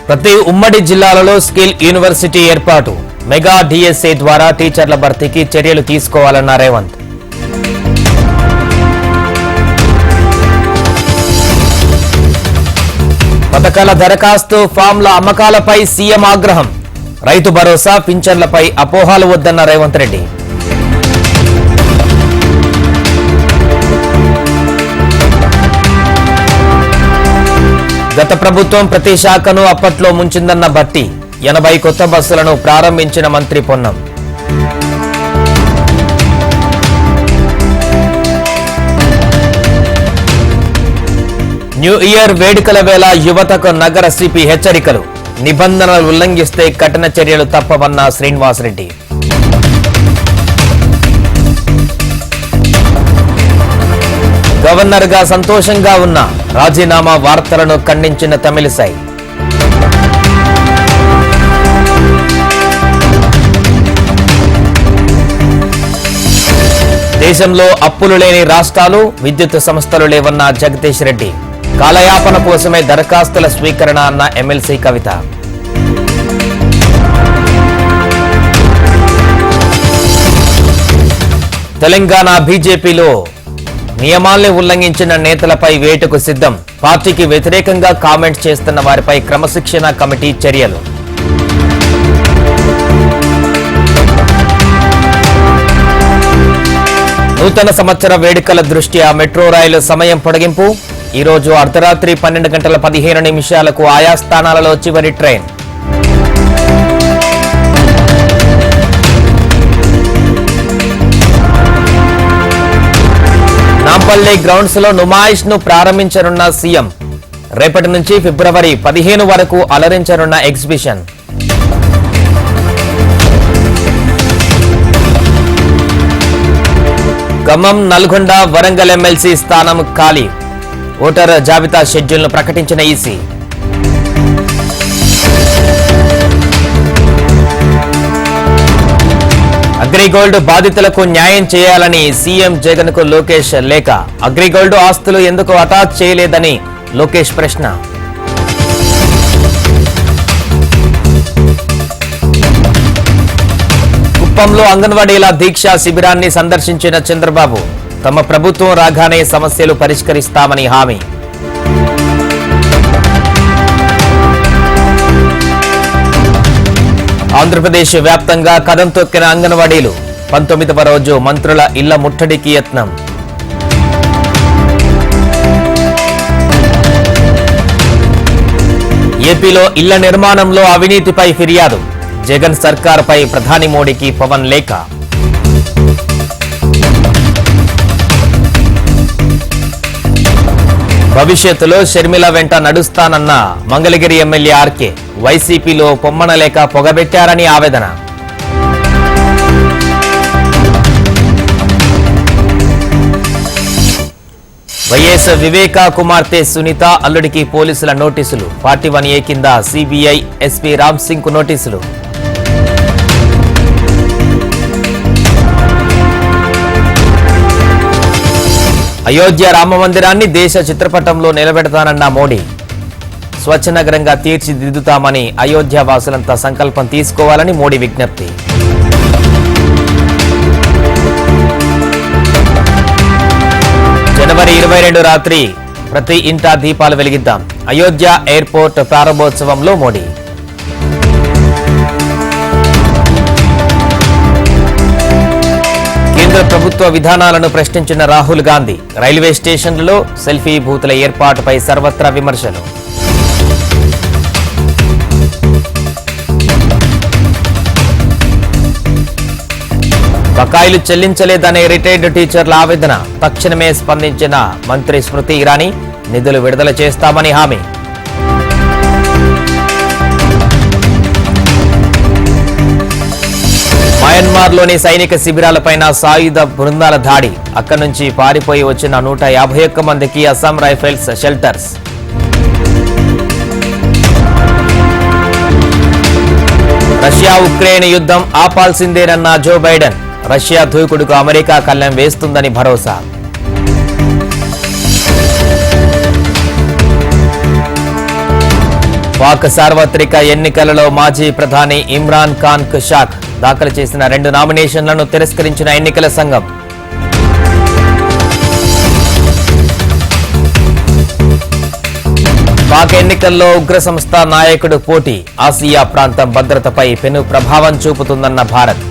ప్రతి ఉమ్మడి జిల్లాలలో స్కిల్ యూనివర్సిటీ ఏర్పాటు, మెగా డిఎస్ఏ ద్వారా టీచర్ల భర్తీకి చర్యలు తీసుకోవాలన్న రేవంత్. పథకాల దరఖాస్తు ఫామ్ల అమ్మకాలపై సీఎం ఆగ్రహం, రైతు భరోసా పింఛన్లపై అపోహలు వద్దన్న రేవంత్ రెడ్డి. గత ప్రభుత్వం ప్రతి శాఖను అప్పట్లో ముంచిందన్న భట్టి, 80 కొత్త బస్సులను ప్రారంభించిన మంత్రి పొన్నం. న్యూ ఇయర్ వేడుకల వేళ యువతకు నగర సిపి హెచ్చరికలు, నిబంధనలు ఉల్లంఘిస్తే కఠిన చర్యలు తప్పవన్న శ్రీనివాసరెడ్డి. గవర్నర్ గా సంతోషంగా ఉన్న రాజీనామా వార్తలను ఖండించిన తమిళిసై. దేశంలో అప్పులు లేని రాష్ట్రాలు, విద్యుత్ సంస్థలు లేవన్న జగదీష్ రెడ్డి. కాలయాపన కోసమే దరఖాస్తుల స్వీకరణ అన్న ఎమ్మెల్సీ కవిత. తెలంగాణ బీజేపీలో నియమాల్ని ఉల్లంఘించిన నేతలపై వేటుకు సిద్ధం, పార్టీకి వ్యతిరేకంగా కామెంట్స్ చేస్తున్న వారిపై క్రమశిక్షణ కమిటీ చర్యలు. నూతన సంవత్సర వేడుకల దృష్ట్యా మెట్రో రైలు సమయం పొడిగింపు, ఈ రోజు అర్ధరాత్రి 12:15 ఆయా స్థానాలలో చివరి ట్రైన్. నాంపల్లి గ్రౌండ్స్ లో నుమాయిష్ ను ప్రారంభించనున్న సీఎం. రేపటి నుంచి ఫిబ్రవరి 15 వరకు అలరించనున్న ఎగ్జిబిషన్. ఖమ్మం, నల్గొండ, వరంగల్ ఎమ్మెల్సీ స్థానం ఖాళీ, ఓటర్ జాబితా షెడ్యూల్ ను ప్రకటించిన ఈసీ. అగ్రిగోల్డ్ బాధితులకు న్యాయం చేయాలని సీఎం జగన్ కు లోకేష్ లేఖ. అగ్రిగోల్డ్ ఆస్తులు ఎందుకు అటాచ్ చేయలేదని లోకేష్ ప్రశ్న. కుప్పంలో అంగన్వాడీల దీక్షా శిబిరాన్ని సందర్శించిన చంద్రబాబు. తమ ప్రభుత్వం రాగానే సమస్యలు పరిష్కరిస్తామని హామీ. ఆంధ్రప్రదేశ్ వ్యాప్తంగా కదం తొక్కిన అంగన్వాడీలు. 19వ రోజు మంత్రుల ఇళ్ల ముట్టడికి యత్నం. ఏపీలో ఇళ్ల నిర్మాణంలో అవినీతిపై ఫిర్యాదు. జగన్ సర్కార్పై ప్రధాని మోడీకి పవన్ లేఖ. భవిష్యత్తులో షర్మిల వెంట నడుస్తానన్న మంగళగిరి ఎమ్మెల్యే ఆర్కే. వైసీపీలో పొమ్మనలేక పొగబెట్టారని ఆవేదన. వైఎస్ వివేక కుమార్తె సునీత అల్లుడికి పోలీసుల నోటీసులు. 41A కింద సిబిఐ ఎస్పీ రామ్ సింగ్ కు నోటీసులు. అయోధ్య రామ మందిరాన్ని దేశ చిత్రపటంలో నిలబెడతానన్న మోడీ. స్వచ్ఛ నగరంగా తీర్చిదిద్దుతామని అయోధ్య వాసులంతా సంకల్పం తీసుకోవాలని మోడీ విజ్ఞప్తి. జనవరి 22 రాత్రి ప్రతి ఇంటా దీపాలు వెలిగిద్దాం. అయోధ్య ఎయిర్పోర్ట్ ప్రారంభోత్సవంలో మోడీ. కేంద్ర ప్రభుత్వ విధానాలను ప్రశ్నించిన రాహుల్ గాంధీ. రైల్వే స్టేషన్లలో సెల్ఫీ బూతుల ఏర్పాటుపై సర్వత్రా విమర్శలు. బకాయిలు చెల్లించలేదనే రిటైర్డ్ టీచర్ల ఆవేదన. తక్షణమే స్పందించిన మంత్రి స్మృతి ఇరానీ. నిధులు విడుదల చేస్తామని హామీ. మయన్మార్లోని సైనిక శిబిరాలపైన సాయుధ బృందాల దాడి. అక్కడి నుంచి పారిపోయి వచ్చిన 151 మందికి Assam rifles shelters. Russia Ukraine యుద్ధం ఆపాల్సిందేనన్న జో బైడెన్. రష్యా దూకుడుకు అమెరికా కళ్ళెం వేస్తుందని భరోసా. పాక్ సార్వత్రిక ఎన్నికలలో మాజీ ప్రధాని ఇమ్రాన్ ఖాన్ కు షాక్. దాఖలు చేసిన 2 నామినేషన్లను తిరస్కరించిన ఎన్నికల సంఘం. పాక్ ఎన్నికల్లో ఉగ్ర సంస్థ నాయకుడు పోటీ. ఆసియా ప్రాంతం భద్రతపై పెను ప్రభావం చూపుతుందన్న భారత్.